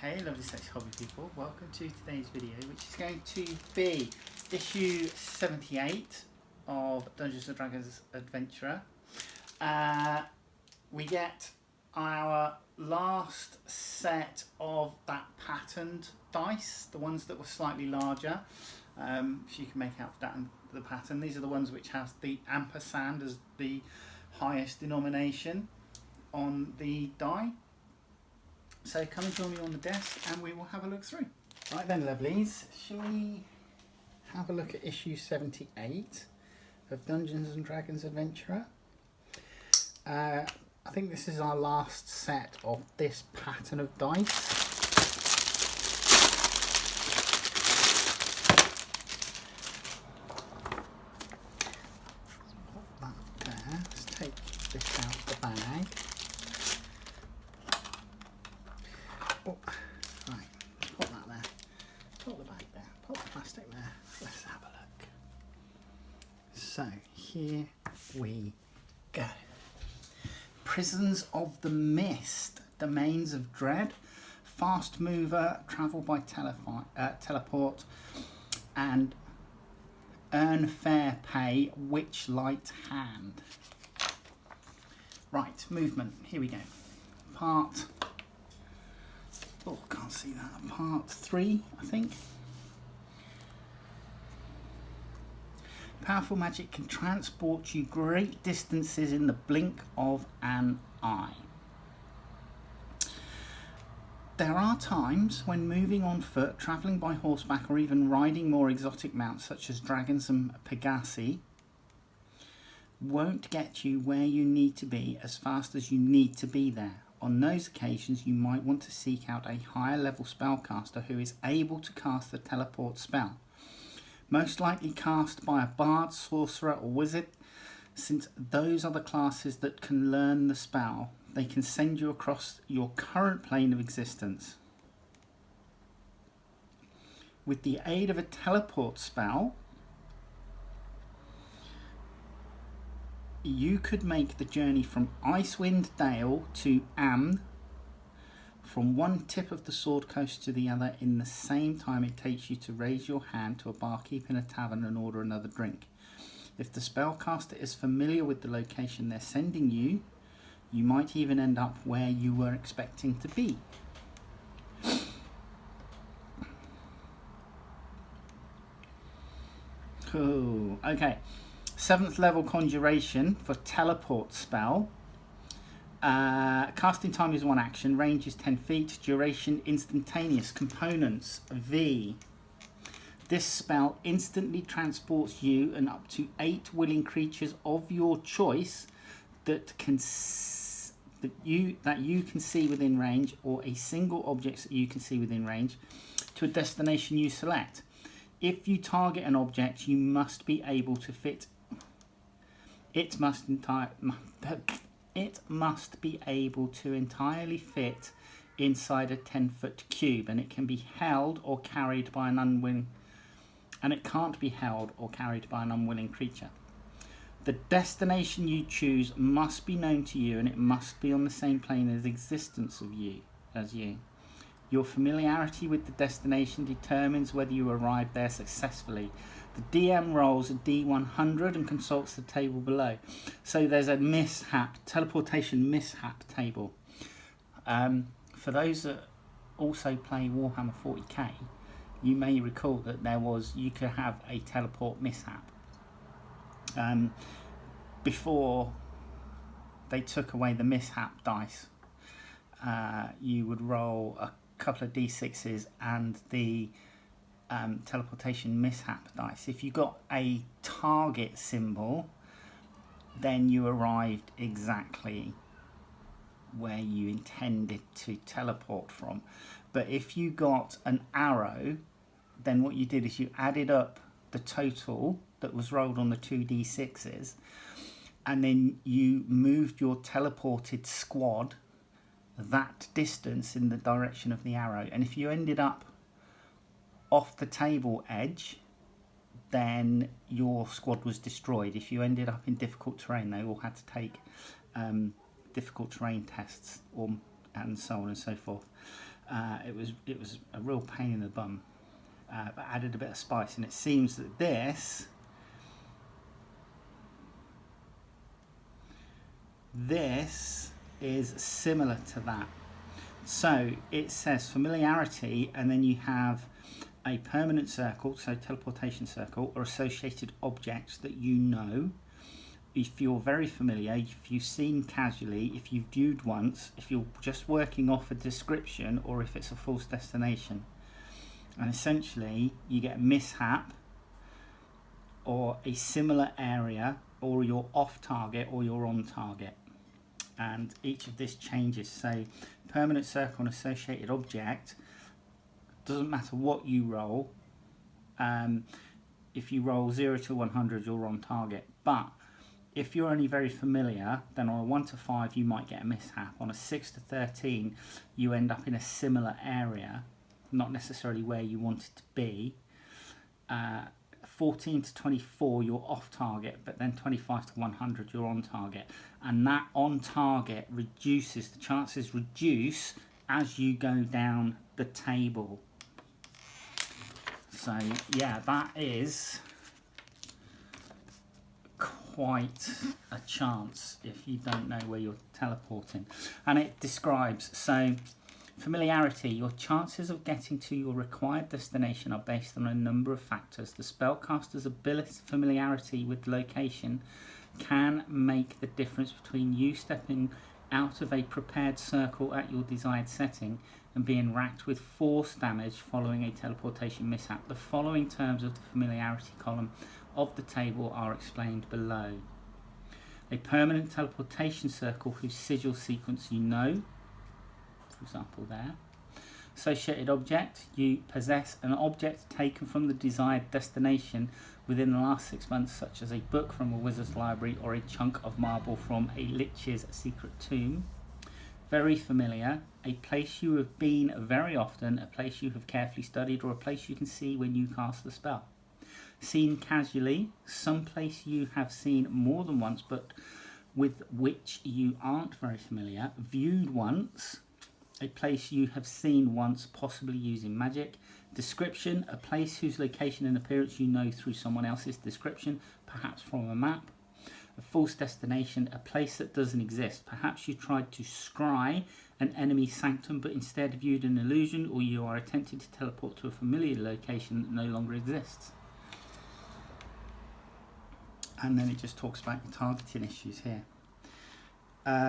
Hey lovely sex hobby people, welcome to today's video, which is going to be issue 78 of Dungeons & Dragons Adventurer. We get our last set of that patterned dice, the ones that were slightly larger, if you can make out the pattern. These are the ones which have the ampersand as the highest denomination on the die. So come and join me on the desk and we will have a look through. Right then lovelies, shall we have a look at issue 78 of Dungeons & Dragons Adventurer. I think this is our last set of this pattern of dice. Put that there. Let's take this out of the bag. Oh, right, put that there, put the bag there, put the plastic there, let's have a look. So, here we go. Prisons of the Mist, Domains of Dread, Fast Mover, Travel by Teleport, and Earn Fair Pay, Witchlight Hand. Right, movement, here we go. Oh, can't see that. Part 3, I think. Powerful magic can transport you great distances in the blink of an eye. There are times when moving on foot, travelling by horseback, or even riding more exotic mounts such as dragons and pegasi won't get you where you need to be as fast as you need to be there. On those occasions, you might want to seek out a higher level spellcaster who is able to cast the teleport spell. Most likely cast by a bard, sorcerer or wizard, since those are the classes that can learn the spell. They can send you across your current plane of existence. With the aid of a teleport spell, you could make the journey from Icewind Dale to Amn, from one tip of the Sword Coast to the other in the same time it takes you to raise your hand to a barkeep in a tavern and order another drink. If the spellcaster is familiar with the location they're sending you, you might even end up where you were expecting to be. Cool. Okay. 7th level conjuration for teleport spell. Casting time is 1 action, range is 10 feet, duration instantaneous, components V. This spell instantly transports you and up to 8 willing creatures of your choice that you can see within range, or a single object that you can see within range, to a destination you select. If you target an object, you must be able to fit. It must be able to entirely fit inside a 10-foot cube, and it can be held or carried by an unwilling, and it can't be held or carried by an unwilling creature. The destination you choose must be known to you, and it must be on the same plane of existence as you. Your familiarity with the destination determines whether you arrive there successfully. The DM rolls a D100 and consults the table below. So there's a teleportation mishap table. For those that also play Warhammer 40k, you may recall that you could have a teleport mishap. Before they took away the mishap dice, you would roll a couple of D6s and the teleportation mishap dice. If you got a target symbol, then you arrived exactly where you intended to teleport from. But if you got an arrow, then what you did is you added up the total that was rolled on the 2d6s, and then you moved your teleported squad that distance in the direction of the arrow. And if you ended up off the table edge, then your squad was destroyed. If you ended up in difficult terrain, they all had to take difficult terrain tests, and so on and so forth. It was a real pain in the bum, but added a bit of spice, and it seems that this is similar to that. So it says familiarity, and then you have a permanent circle, so teleportation circle, or associated objects that you know. If you're very familiar, if you've seen casually, if you've viewed once, if you're just working off a description, or if it's a false destination. And essentially, you get a mishap, or a similar area, or you're off target, or you're on target. And each of this changes. So permanent circle and associated object, doesn't matter what you roll. If you roll 0 to 100, you're on target. But if you're only very familiar, then on a 1 to 5, you might get a mishap. On a 6 to 13, you end up in a similar area, not necessarily where you want it to be. 14 to 24, you're off target, but then 25 to 100, you're on target. And that on target reduces, the chances reduce as you go down the table. So yeah, that is quite a chance if you don't know where you're teleporting. And it describes, so familiarity, your chances of getting to your required destination are based on a number of factors. The spellcaster's ability, familiarity with location can make the difference between you stepping out of a prepared circle at your desired setting and being racked with force damage following a teleportation mishap. The following terms of the familiarity column of the table are explained below. A permanent teleportation circle whose sigil sequence you know, for example there. Associated object, you possess an object taken from the desired destination within the last 6 months, such as a book from a wizard's library or a chunk of marble from a lich's secret tomb. Very familiar, a place you have been very often, a place you have carefully studied, or a place you can see when you cast the spell. Seen casually, some place you have seen more than once but with which you aren't very familiar. Viewed once, a place you have seen once, possibly using magic. Description, a place whose location and appearance you know through someone else's description, perhaps from a map. A false destination, a place that doesn't exist. Perhaps you tried to scry an enemy sanctum but instead viewed an illusion, or you are attempting to teleport to a familiar location that no longer exists. And then it just talks about your targeting issues here.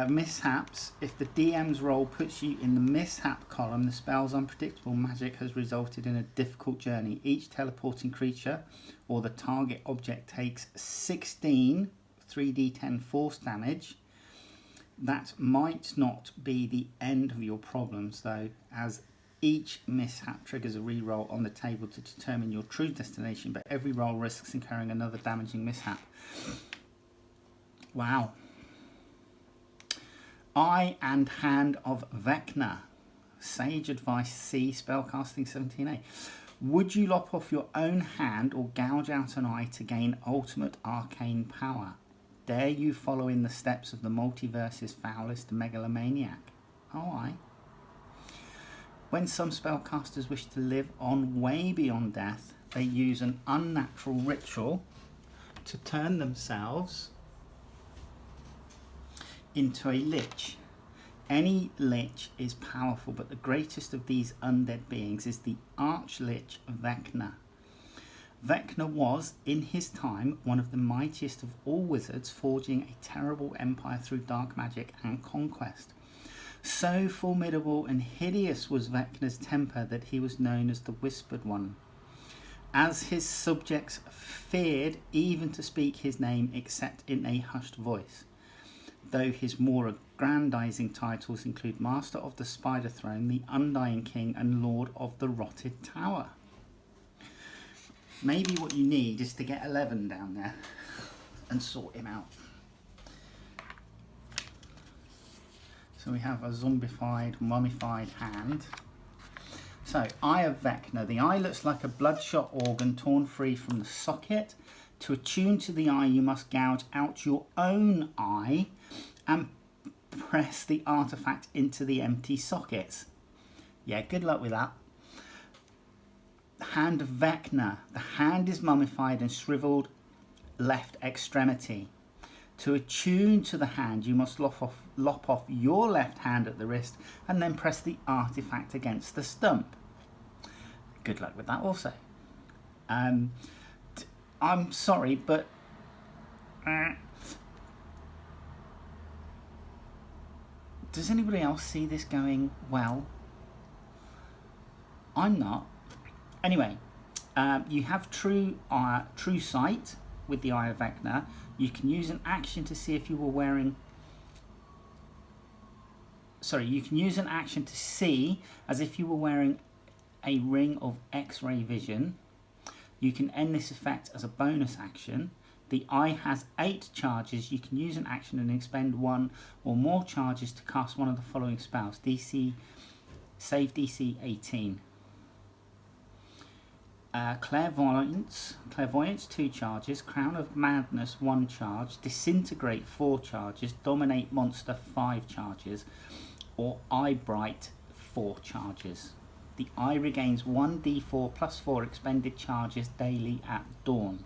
Mishaps, if the DM's role puts you in the mishap column, the spell's unpredictable magic has resulted in a difficult journey. Each teleporting creature or the target object takes 16 3d10 force damage. That might not be the end of your problems though, as each mishap triggers a reroll on the table to determine your true destination, but every roll risks incurring another damaging mishap. Wow. Eye and Hand of Vecna. Sage Advice C, Spellcasting 17a. Would you lop off your own hand or gouge out an eye to gain ultimate arcane power? Dare you follow in the steps of the multiverse's foulest megalomaniac? Oh, aye. When some spellcasters wish to live on way beyond death, they use an unnatural ritual to turn themselves into a lich. Any lich is powerful, but the greatest of these undead beings is the Archlich Vecna. Vecna was, in his time, one of the mightiest of all wizards, forging a terrible empire through dark magic and conquest. So formidable and hideous was Vecna's temper that he was known as the Whispered One, as his subjects feared even to speak his name except in a hushed voice. Though his more aggrandizing titles include Master of the Spider Throne, the Undying King, and Lord of the Rotted Tower. Maybe what you need is to get 11 down there and sort him out. So we have a zombified, mummified hand. So, Eye of Vecna. The eye looks like a bloodshot organ torn free from the socket. To attune to the eye, you must gouge out your own eye and press the artifact into the empty sockets. Yeah, good luck with that. Hand of Vecna. The hand is mummified and shriveled left extremity. To attune to the hand, you must lop off your left hand at the wrist and then press the artifact against the stump. Good luck with that also. I'm sorry, but does anybody else see this going well? I'm not. Anyway, you have true sight with the Eye of Vecna. You can use an action to see if you were wearing... Sorry, you can use an action to see as if you were wearing a ring of X-ray vision. You can end this effect as a bonus action. The eye has 8 charges. You can use an action and expend 1 or more charges to cast one of the following spells. Save DC 18. Clairvoyance 2 charges, Crown of Madness 1 charge, Disintegrate 4 charges, Dominate Monster 5 charges, or Eye Bright 4 charges. The eye regains 1d4 plus 4 expended charges daily at dawn.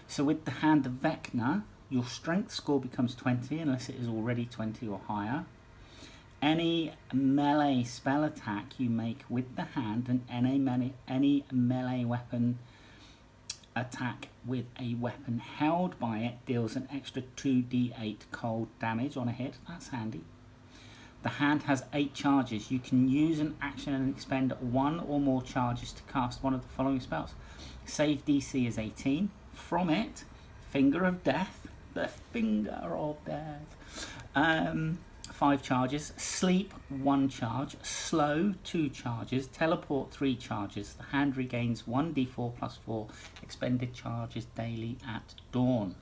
So with the Hand of Vecna, your strength score becomes 20 unless it is already 20 or higher. Any melee spell attack you make with the hand and any melee weapon attack with a weapon held by it deals an extra 2d8 cold damage on a hit. That's handy. The hand has 8 charges. You can use an action and expend 1 or more charges to cast one of the following spells. Save DC is 18. From it, Finger of Death. The Finger of Death. 5 charges, Sleep 1 charge, Slow 2 charges, Teleport 3 charges. The hand regains 1d4 plus 4 expended charges daily at dawn.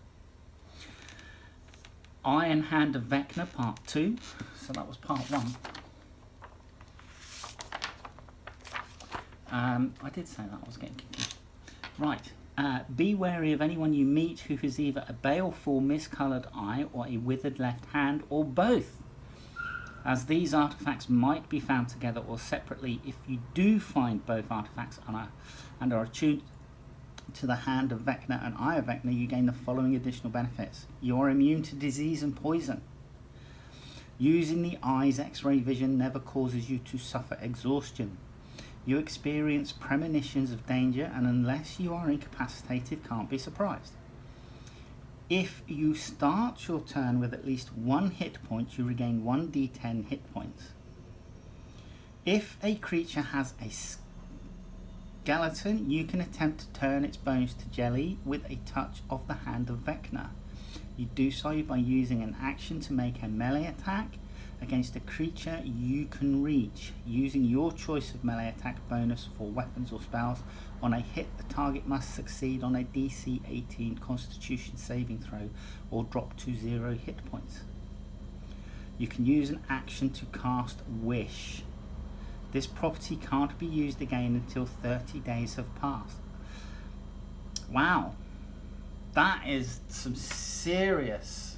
Iron Hand of Vecna Part 2, so that was Part 1. I did say that, I was getting confused. Right, be wary of anyone you meet who has either a baleful miscoloured eye or a withered left hand, or both, as these artifacts might be found together or separately. If you do find both artifacts and are attuned to the Hand of Vecna and Eye of Vecna, you gain the following additional benefits. You are immune to disease and poison. Using the eye's X-ray vision never causes you to suffer exhaustion. You experience premonitions of danger, and unless you are incapacitated, can't be surprised. If you start your turn with at least 1 hit point, you regain 1d10 hit points. If a creature has a skeleton, you can attempt to turn its bones to jelly with a touch of the Hand of Vecna. You do so by using an action to make a melee attack against a creature you can reach. Using your choice of melee attack bonus for weapons or spells, on a hit the target must succeed on a DC 18 Constitution saving throw or drop to 0 hit points. You can use an action to cast Wish. This property can't be used again until 30 days have passed. Wow, that is some serious...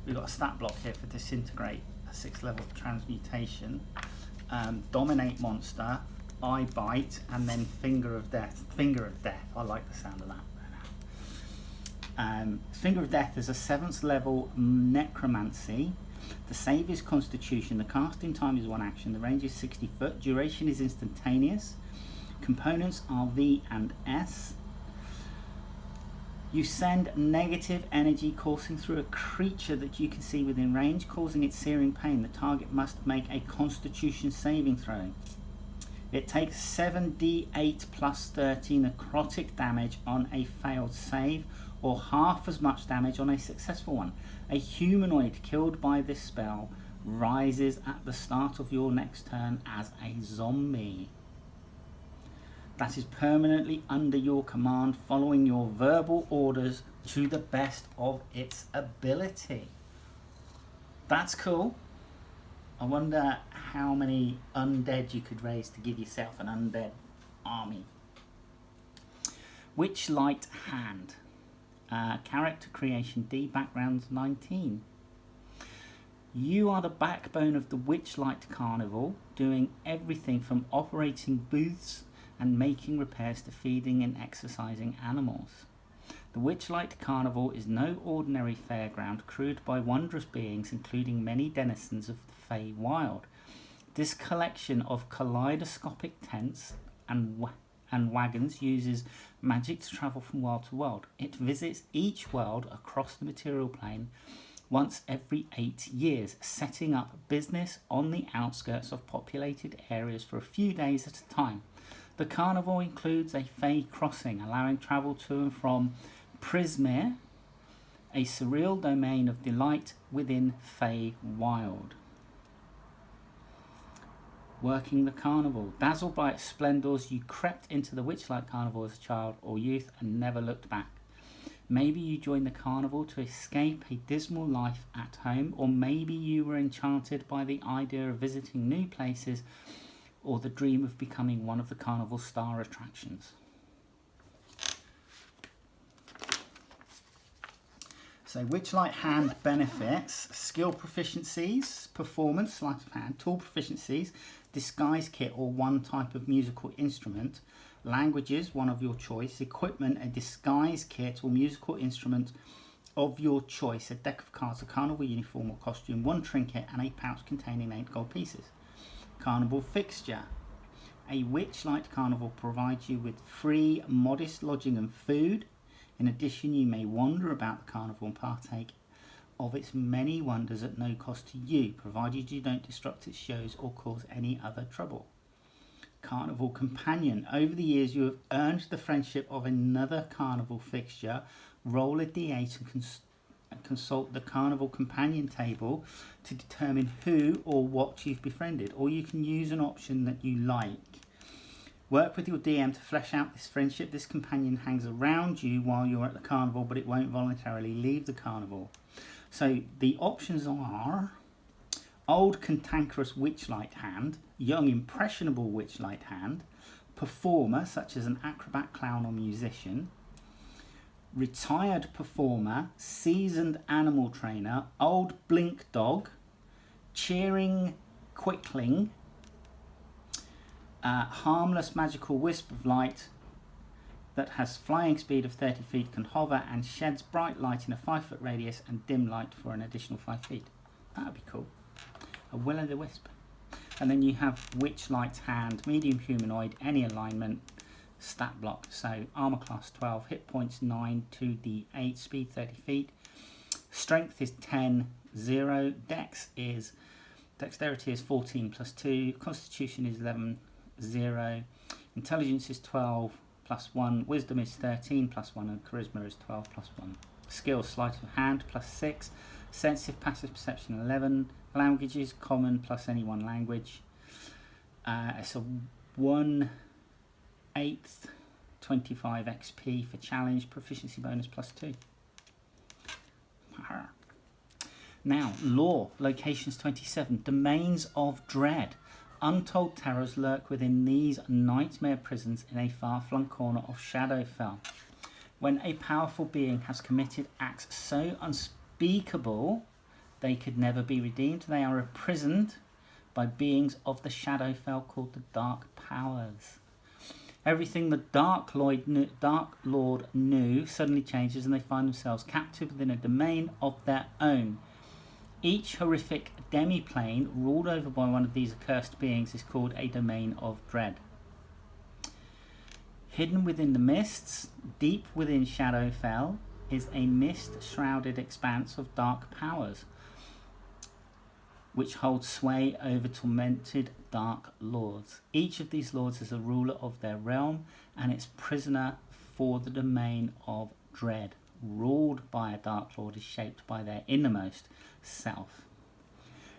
We've got a stat block here for Disintegrate, a 6th level transmutation, Dominate Monster, Eye Bite, and then Finger of Death. Finger of Death, I like the sound of that. Finger of Death is a 7th level necromancy. The save is Constitution. The casting time is 1 action. The range is 60 foot. Duration is instantaneous. Components are V and S. You send negative energy coursing through a creature that you can see within range, causing it searing pain. The target must make a Constitution saving throw. It takes 7d8 plus 30 necrotic damage on a failed save, or half as much damage on a successful one. A humanoid killed by this spell rises at the start of your next turn as a zombie that is permanently under your command, following your verbal orders to the best of its ability. That's cool. I wonder how many undead you could raise to give yourself an undead army. Witchlight Hand. Character creation D, background 19. You are the backbone of the Witchlight Carnival, doing everything from operating booths and making repairs to feeding and exercising animals. The Witchlight Carnival is no ordinary fairground crewed by wondrous beings, including many denizens of the Fey Wild. This collection of kaleidoscopic tents and wagons uses magic to travel from world to world. It visits each world across the material plane once every 8 years, setting up business on the outskirts of populated areas for a few days at a time. The carnival includes a Fey crossing, allowing travel to and from Prismere, a surreal domain of delight within Fey Wild. Working the carnival. Dazzled by its splendours, you crept into the Witchlight Carnival as a child or youth and never looked back. Maybe you joined the carnival to escape a dismal life at home, or maybe you were enchanted by the idea of visiting new places or the dream of becoming one of the carnival star attractions. So Witchlight Hand benefits: skill proficiencies, performance, sleight of hand, tool proficiencies, disguise kit or one type of musical instrument, languages, one of your choice, equipment, a disguise kit or musical instrument of your choice, a deck of cards, a carnival uniform or costume, one trinket and a pouch containing 8 gold pieces. Carnival fixture. A Witchlight Carnival provides you with free, modest lodging and food. In addition, you may wander about the carnival and partake of its many wonders at no cost to you, provided you don't disrupt its shows or cause any other trouble. Carnival companion. Over the years, you have earned the friendship of another carnival fixture. Roll a d8 and consult the carnival companion table to determine who or what you've befriended, or you can use an option that you like. Work with your DM to flesh out this friendship. This companion hangs around you while you're at the carnival, but it won't voluntarily leave the carnival. So the options are: old cantankerous Witchlight Hand, young impressionable Witchlight Hand, performer such as an acrobat, clown or musician, retired performer, seasoned animal trainer, old blink dog, cheering quickling, harmless magical wisp of light that has flying speed of 30 feet, can hover and sheds bright light in a 5-foot radius and dim light for an additional 5 feet. That would be cool. A will-o'-the-wisp. And then you have Witchlight Hand, medium humanoid, any alignment, stat block. So armor class 12, hit points 9, 2d8, speed 30 feet. Strength is 10, 0. Dexterity is 14 plus 2. Constitution is 11, 0. Intelligence is 12 plus 1. Wisdom is 13 plus 1. And charisma is 12 plus 1. Skills: sleight of hand plus 6. Sensitive passive perception 11. Languages: common plus any one language. It's a 1/8 25 XP for challenge. Proficiency bonus plus 2. Now, lore. Locations 27. Domains of dread. Untold terrors lurk within these nightmare prisons in a far-flung corner of Shadowfell. When a powerful being has committed acts so unspeakable they could never be redeemed, they are imprisoned by beings of the Shadowfell called the Dark Powers. Everything the Dark Lord knew suddenly changes, and they find themselves captive within a domain of their own. Each horrific demi-plane ruled over by one of these accursed beings is called a domain of dread. Hidden within the mists, deep within Shadowfell, is a mist-shrouded expanse of dark powers, which holds sway over tormented dark lords. Each of these lords is a ruler of their realm and its prisoner for the domain of dread. Ruled by a dark lord is shaped by their innermost self.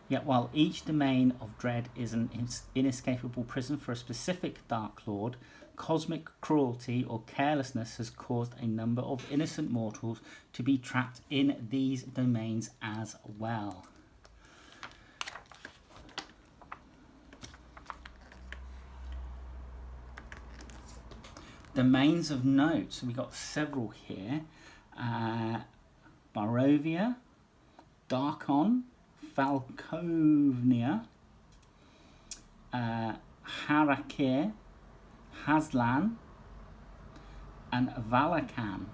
Yet while each domain of dread is an inescapable prison for a specific dark lord, cosmic cruelty or carelessness has caused a number of innocent mortals to be trapped in these domains as well. Domains of note. So we got several here. Barovia, Darkon, Valkovnia, Harakir, Haslan, and Valakan.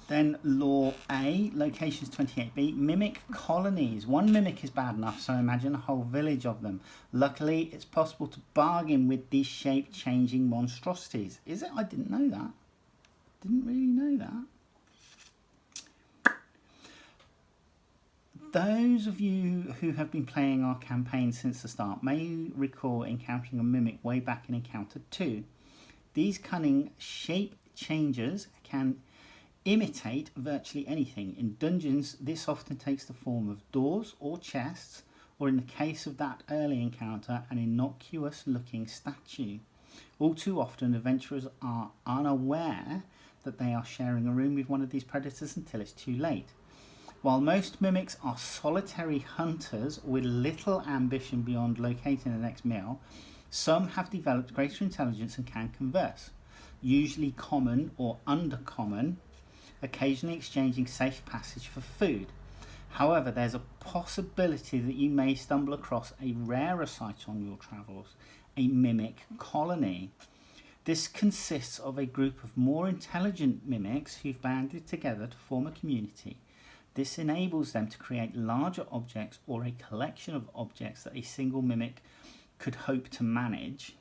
Then Law A, locations 28B, mimic colonies. One mimic is bad enough, so imagine a whole village of them. Luckily, it's possible to bargain with these shape-changing monstrosities. Is it? I didn't know that. Didn't really know that. Those of you who have been playing our campaign since the start may recall encountering a mimic way back in Encounter 2. These cunning shape changers can imitate virtually anything. In dungeons, this often takes the form of doors or chests, or in the case of that early encounter, an innocuous looking statue. All too often, adventurers are unaware that they are sharing a room with one of these predators until it's too late. While most mimics are solitary hunters with little ambition beyond locating the next meal, some have developed greater intelligence and can converse, usually common or undercommon, occasionally exchanging safe passage for food. However, there's a possibility that you may stumble across a rarer sight on your travels, a mimic colony. This consists of a group of more intelligent mimics who've banded together to form a community. This enables them to create larger objects or a collection of objects that a single mimic could hope to manage.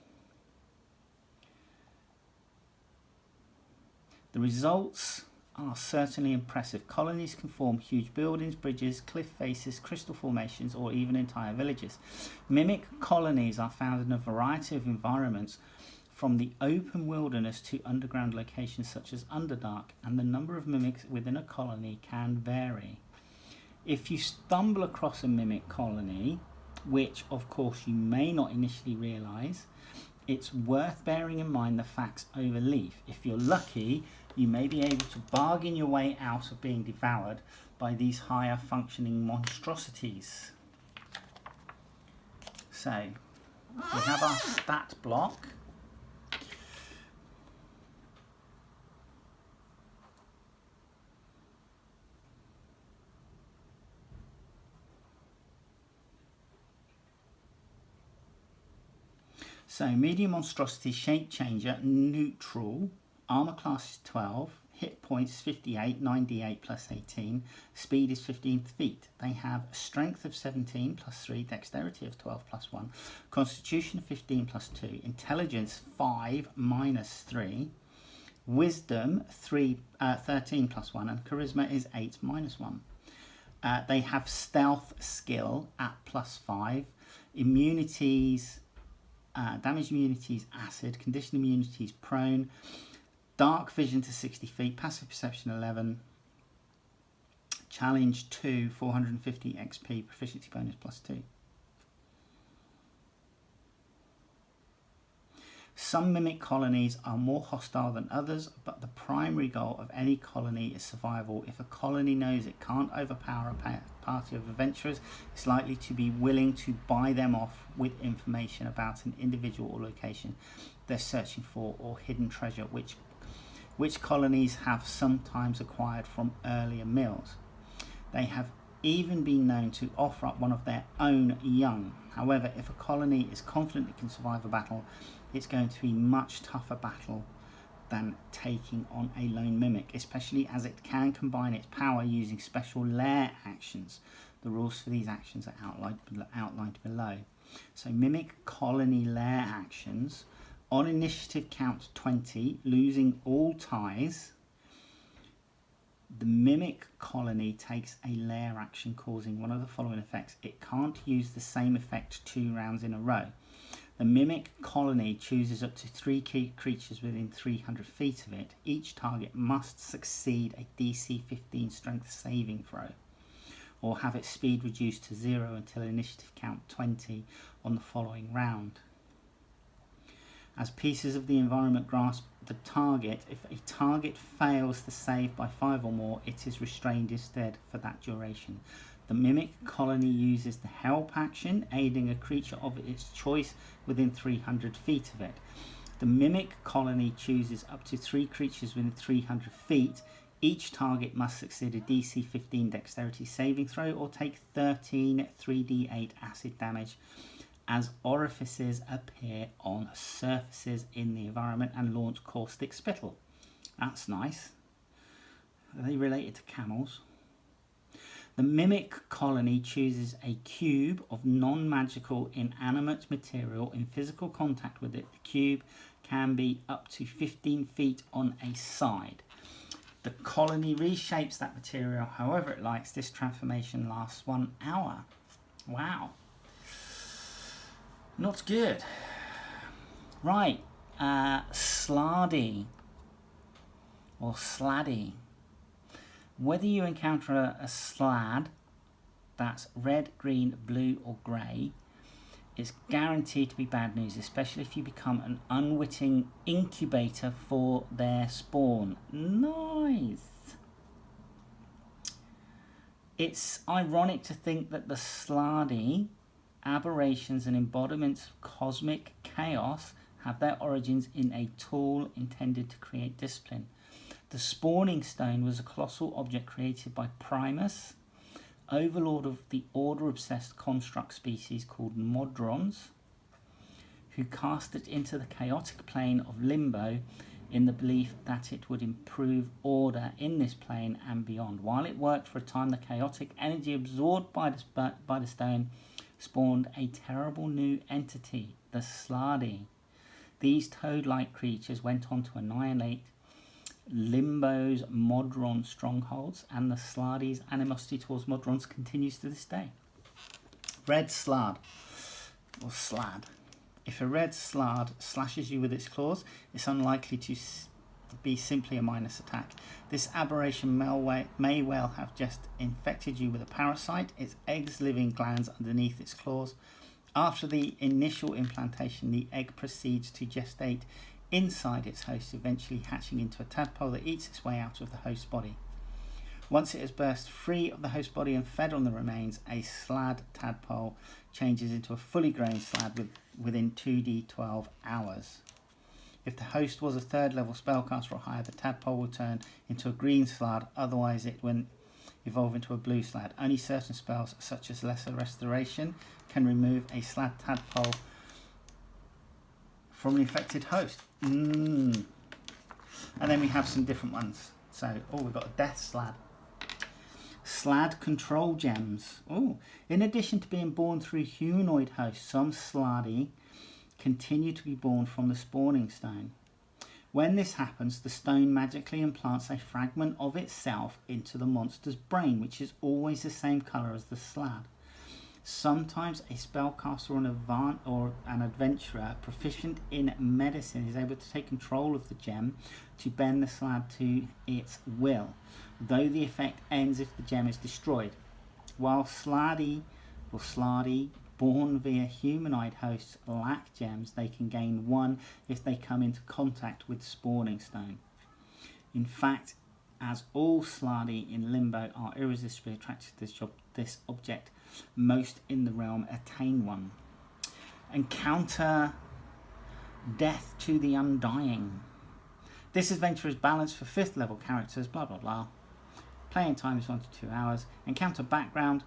The results are certainly impressive. Colonies can form huge buildings, bridges, cliff faces, crystal formations, or even entire villages. Mimic colonies are found in a variety of environments, from the open wilderness to underground locations such as Underdark, and the number of mimics within a colony can vary. If you stumble across a mimic colony, which of course you may not initially realise, it's worth bearing in mind the facts over leaf. If you're lucky, you may be able to bargain your way out of being devoured by these higher functioning monstrosities. So, we have our stat block. So, medium monstrosity, shape changer, neutral, armor class is 12, hit points is 58, 9d8 plus 18, speed is 15 feet. They have strength of 17 plus 3, dexterity of 12 plus 1, constitution of 15 plus 2, intelligence 5 minus 3, wisdom 13 plus 1, and charisma is 8 minus 1. They have stealth skill at plus 5, immunities, damage immunities acid, condition immunities prone, dark vision to 60 feet, passive perception 11, challenge 2, 450 XP, proficiency bonus plus 2. Some mimic colonies are more hostile than others, but the primary goal of any colony is survival. If a colony knows it can't overpower a party of adventurers, it's likely to be willing to buy them off with information about an individual or location they're searching for, or hidden treasure, which colonies have sometimes acquired from earlier meals. They have even been known to offer up one of their own young. However, if a colony is confident it can survive a battle, it's going to be a much tougher battle than taking on a lone mimic, especially as it can combine its power using special lair actions. The rules for these actions are outlined below. So mimic colony lair actions. On initiative count 20, losing all ties, the mimic colony takes a lair action causing one of the following effects. It can't use the same effect 2 rounds in a row. The mimic colony chooses up to 3 key creatures within 300 feet of it. Each target must succeed a DC 15 strength saving throw, or have its speed reduced to 0 until initiative count 20 on the following round. As pieces of the environment grasp the target, if a target fails to save by 5 or more, it is restrained instead for that duration. The mimic colony uses the help action, aiding a creature of its choice within 300 feet of it. The mimic colony chooses up to 3 creatures within 300 feet. Each target must succeed a DC 15 dexterity saving throw or take 13 3d8 acid damage as orifices appear on surfaces in the environment and launch caustic spittle. That's nice. Are they related to camels? The mimic colony chooses a cube of non-magical inanimate material in physical contact with it. The cube can be up to 15 feet on a side. The colony reshapes that material however it likes. This transformation lasts 1 hour. Wow. Not good. Right. Slardy. Or Sladdy. Whether you encounter a slad that's red, green, blue or grey, it's guaranteed to be bad news, especially if you become an unwitting incubator for their spawn. Nice! It's ironic to think that the Slardy, aberrations and embodiments of cosmic chaos, have their origins in a tool intended to create discipline. The spawning stone was a colossal object created by Primus, overlord of the order-obsessed construct species called Modrons, who cast it into the chaotic plane of Limbo in the belief that it would improve order in this plane and beyond. While it worked for a time, the chaotic energy absorbed by the stone spawned a terrible new entity, the Slardy. These toad-like creatures went on to annihilate Limbo's Modron strongholds, and the Slardy's animosity towards Modrons continues to this day. Red Slad, or Slad. If a red Slad slashes you with its claws, it's unlikely to be simply a minus attack. This aberration may well have just infected you with a parasite. Its eggs live in glands underneath its claws. After the initial implantation, the egg proceeds to gestate inside its host, eventually hatching into a tadpole that eats its way out of the host's body. Once it has burst free of the host body and fed on the remains, a slad tadpole changes into a fully grown slad within 2d12 hours. If the host was a 3rd level spellcaster or higher, the tadpole will turn into a green slad, otherwise it will evolve into a blue slad. Only certain spells, such as Lesser Restoration, can remove a slad tadpole from an infected host. And then we have some different ones. So, we've got a death slad. Slad control gems. In addition to being born through humanoid hosts, some Slardy continue to be born from the spawning stone. When this happens, the stone magically implants a fragment of itself into the monster's brain, which is always the same colour as the slad. Sometimes a spellcaster or an adventurer proficient in medicine is able to take control of the gem to bend the slad to its will, though the effect ends if the gem is destroyed. While Slardy born via humanoid hosts lack gems, they can gain one if they come into contact with spawning stone. In fact, as all Slardy in Limbo are irresistibly attracted to this object, most in the realm attain one. Encounter Death to the Undying. This adventure is balanced for 5th level characters, blah blah blah. Playing time is 1 to 2 hours. Encounter background.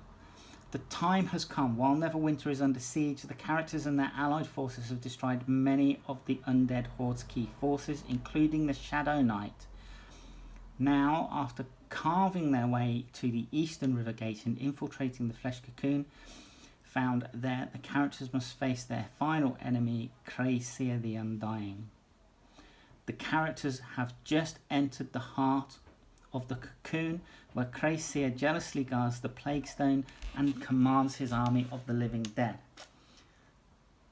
The time has come. While Neverwinter is under siege, the characters and their allied forces have destroyed many of the Undead Horde's key forces, including the Shadow Knight. Now, after carving their way to the Eastern River Gate and infiltrating the Flesh Cocoon found there, the characters must face their final enemy, Kracia the Undying. The characters have just entered the heart of the cocoon, where Kracia jealously guards the Plague Stone and commands his army of the living dead.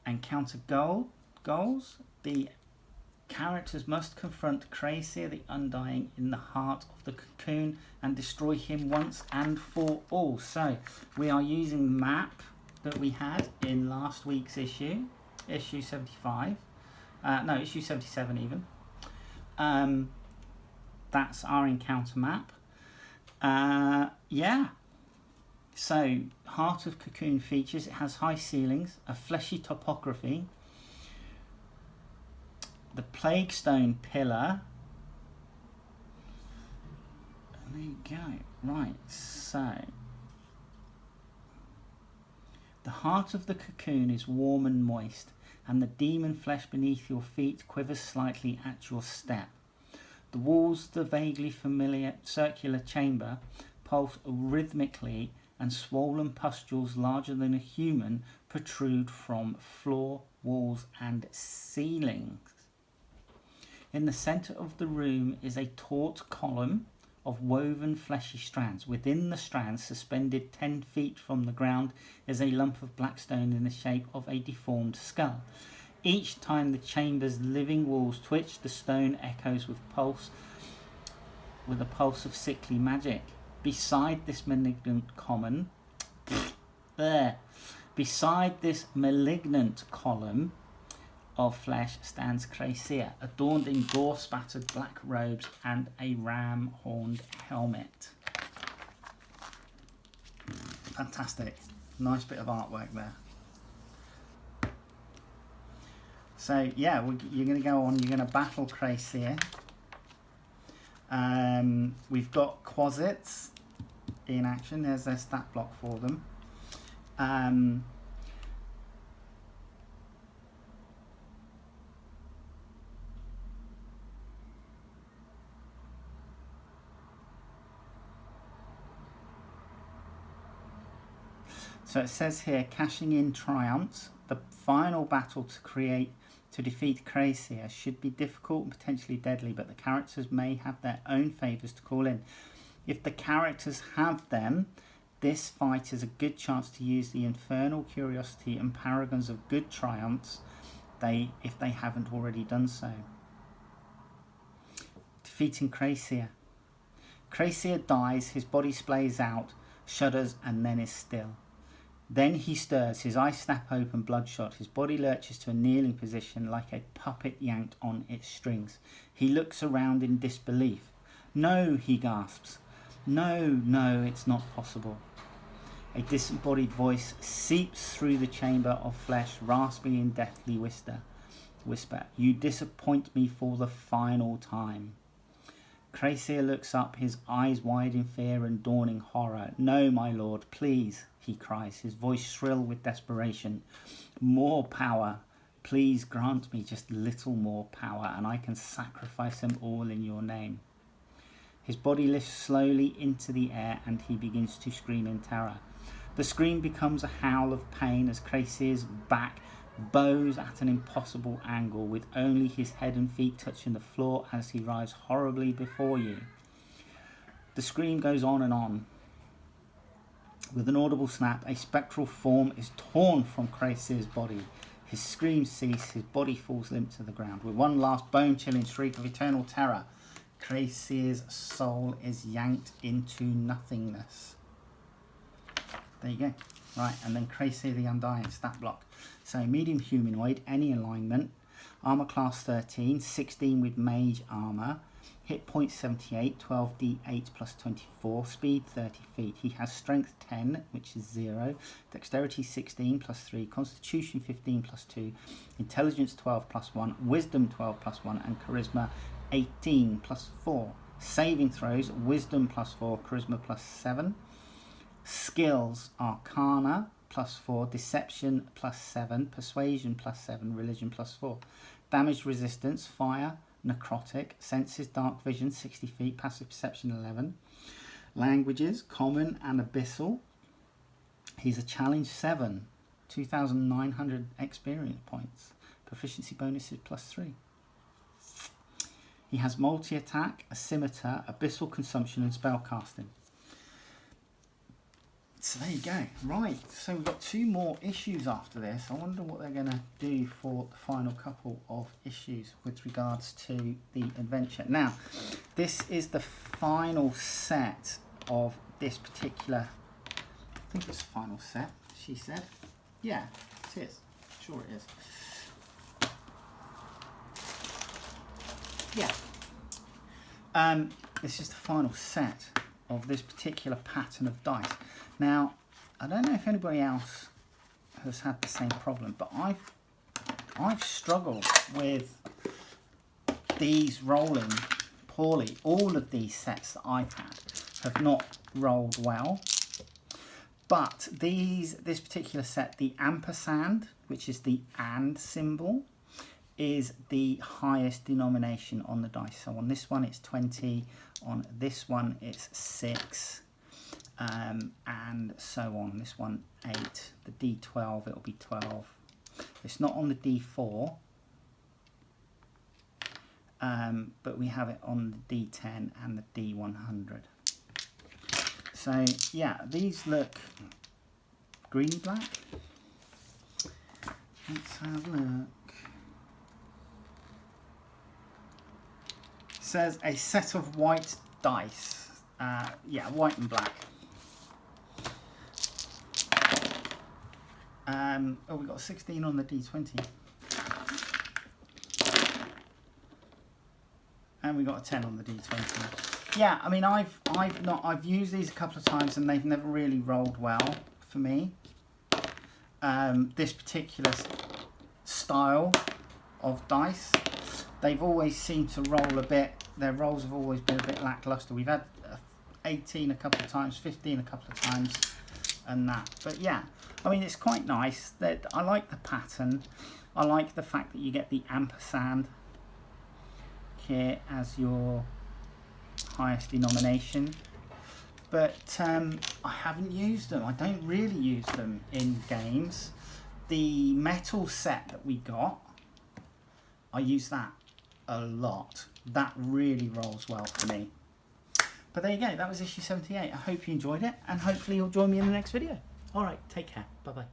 Encounter goals. The characters must confront Kracia the Undying in the heart of the cocoon and destroy him once and for all. So we are using the map that we had in last week's issue 75. Issue 77 even. That's our encounter map. So Heart of Cocoon features, it has high ceilings, a fleshy topography, the Plague Stone pillar, There you go. Right, so the heart of the cocoon is warm and moist, and the demon flesh beneath your feet quivers slightly at your step. The walls of the vaguely familiar circular chamber pulse rhythmically, and swollen pustules larger than a human protrude from floor, walls, and ceilings. In the centre of the room is a taut column of woven fleshy strands. Within the strands, suspended 10 feet from the ground, is a lump of black stone in the shape of a deformed skull. Each time the chamber's living walls twitch, the stone echoes with a pulse of sickly magic. Beside this malignant column of flesh stands Cracia, adorned in gore-spattered black robes and a ram-horned helmet. Fantastic. Nice bit of artwork there. So, yeah, you're going to go on, you're going to battle Cracia. We've got Quasits in action. There's their stat block for them. So it says here, cashing in triumphs. The final battle to defeat Cracia should be difficult and potentially deadly, but the characters may have their own favours to call in. If the characters have them, this fight is a good chance to use the infernal curiosity and paragons of good triumphs if they haven't already done so. Defeating Cracia. Cracia dies, his body splays out, shudders, and then is still. Then he stirs, his eyes snap open, bloodshot. His body lurches to a kneeling position like a puppet yanked on its strings. He looks around in disbelief. No, he gasps. No, it's not possible. A disembodied voice seeps through the chamber of flesh, rasping in deathly whisper. You disappoint me for the final time. Cracia looks up, his eyes wide in fear and dawning horror. No, my lord, please, he cries, his voice shrill with desperation. More power. Please grant me just a little more power, and I can sacrifice them all in your name. His body lifts slowly into the air, and he begins to scream in terror. The scream becomes a howl of pain as Cracia's back bows at an impossible angle, with only his head and feet touching the floor as he writhes horribly before you. The scream goes on and on. With an audible snap, a spectral form is torn from Cracia's body. His screams cease, his body falls limp to the ground. With one last bone-chilling shriek of eternal terror, Cracia's soul is yanked into nothingness. There you go. Right, and then Cracia the Undying, stat block. So medium humanoid, any alignment, armor class 13, 16 with mage armor, hit point 78, 12d8 plus 24, speed 30 feet. He has strength 10, which is 0, dexterity 16 plus 3, constitution 15 plus 2, intelligence 12 plus 1, wisdom 12 plus 1, and charisma 18 plus 4. Saving throws, wisdom plus 4, charisma plus 7. Skills, arcana plus 4, deception plus 7, persuasion plus 7, religion plus 4. Damage resistance, fire, necrotic, senses, dark vision 60 feet, passive perception 11. Languages, common and abyssal. He's a challenge 7, 2,900 experience points. Proficiency bonuses plus 3. He has multi-attack, a scimitar, abyssal consumption, and spellcasting. So there you go. Right, so we've got 2 more issues after this. I wonder what they're going to do for the final couple of issues with regards to the adventure. Now, this is the final set of this particular... I think it's the final set, she said. Yeah, it is. Sure it is. Yeah. This is the final set of this particular pattern of dice. Now, I don't know if anybody else has had the same problem, but I've struggled with these rolling poorly. All of these sets that I've had, have not rolled well. But this particular set, the ampersand, which is the and symbol, is the highest denomination on the dice. So on this one it's 20, on this one it's 6, and so on. This one 8, the D12 it'll be 12. It's not on the D4, but we have it on the D10 and the D100. So yeah, these look greeny black. Let's have a look. It says a set of white dice. Yeah, white and black. Oh, we got a 16 on the D20. And we got a 10 on the D20. Yeah, I mean, I've used these a couple of times and they've never really rolled well for me. This particular style of dice, they've always seemed to roll a bit. Their rolls have always been a bit lackluster. We've had 18 a couple of times, 15 a couple of times, and that. But yeah, I mean, it's quite nice. That I like the pattern. I like the fact that you get the ampersand here as your highest denomination, but I haven't used them. I don't really use them in games. The metal set that we got, I use that a lot. That really rolls well for me. But there you go, that was issue 78. I hope you enjoyed it, and hopefully you'll join me in the next video. Alright, take care. Bye bye.